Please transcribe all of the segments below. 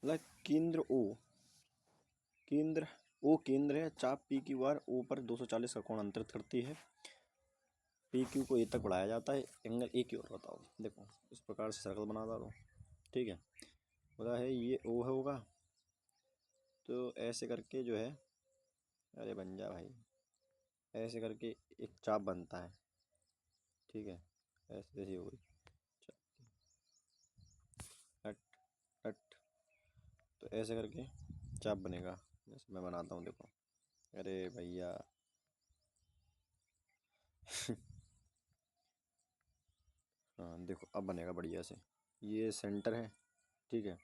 मतलब केंद्र ओ, केंद्र ओ केंद्र है, चाप पी क्यू आर ओ पर 240 का कोण अंतरित करती है, पी क्यू को ए तक बढ़ाया जाता है, एंगल ए की ओर बताओ। देखो इस प्रकार से सर्कल बना दो, ठीक है। बोला है ये ओ होगा, तो ऐसे करके जो है, अरे बन जा भाई, ऐसे करके एक चाप बनता है, ठीक है। ऐसे जैसी हो गई हट हट, तो ऐसे करके चाप बनेगा, जैसे मैं बनाता हूँ देखो। अरे भैया हाँ देखो अब बनेगा बढ़िया से, ये सेंटर है, ठीक है।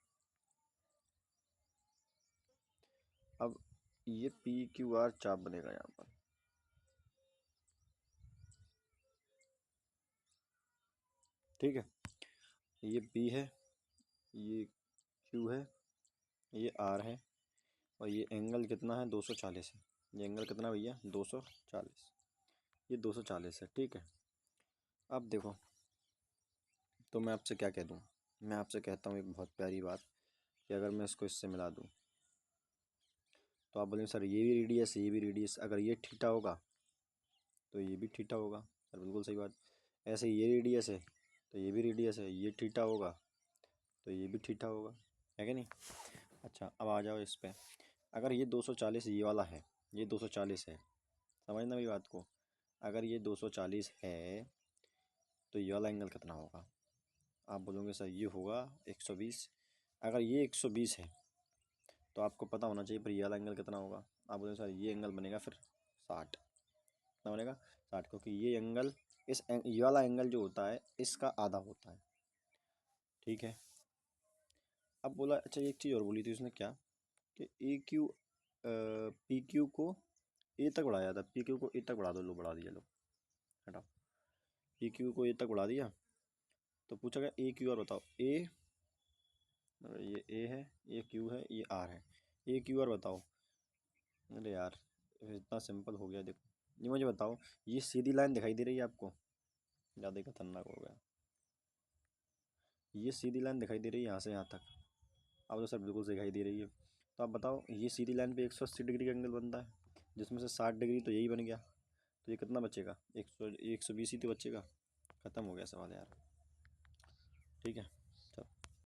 अब ये पी क्यू आर चाप बनेगा यहाँ पर, ठीक है। ये पी है, ये क्यू है, ये आर है, और ये एंगल कितना है 240 है। ये एंगल कितना भैया 240, ये 240 है, ठीक है। अब देखो, तो मैं आपसे क्या कह दूँ, मैं आपसे कहता हूँ एक बहुत प्यारी बात, कि अगर मैं इसको इससे मिला दूँ, तो आप बोलेंगे सर ये भी रेडियस है, ये भी रेडियस, अगर ये थीटा होगा तो ये भी थीटा होगा। सर बिल्कुल सही बात। ऐसे ये रेडियस है तो ये भी रेडियस है, ये थीटा होगा तो ये भी थीटा होगा, है कि नहीं। अच्छा अब आ जाओ इस पे, अगर ये 240 ये वाला है, ये 240 है, समझना मेरी बात को। अगर ये 240 है तो ये वाला एंगल कितना होगा, आप बोलोगे सर ये होगा 120। अगर ये 120 है तो आपको पता होना चाहिए पर ये वाला एंगल कितना होगा, आप बोलोगे सर ये एंगल बनेगा फिर 60, कितना बनेगा 60, क्योंकि ये एंगल ये वाला एंगल जो होता है इसका आधा होता है, ठीक है। अब बोला, अच्छा एक चीज़ और बोली थी उसने क्या, कि ए क्यू पी क्यू को ए तक बढ़ाया था, पी क्यू को ए तक बढ़ा दो, लो बढ़ा दिया, लो हटाओ, पी क्यू को ए तक बढ़ा दिया। तो पूछा गया ए क्यू आर बताओ, ए ये ए है, ये क्यू है, ये आर है, ए क्यू आर बताओ। अरे यार इतना सिंपल हो गया, देखो ये मुझे बताओ, ये सीधी लाइन दिखाई दे रही है आपको, ज़्यादा ही खतरनाक हो गया, ये सीधी लाइन दिखाई दे रही है यहाँ से यहाँ तक, अब तो सर बिल्कुल सही दिखाई दे रही है। तो आप बताओ ये सीधी लाइन पे 180 डिग्री का एंगल बनता है, जिसमें से 60 डिग्री तो यही बन गया, तो ये कितना बचेगा, 120 ही तो बचेगा। ख़त्म हो गया सवाल यार, ठीक है।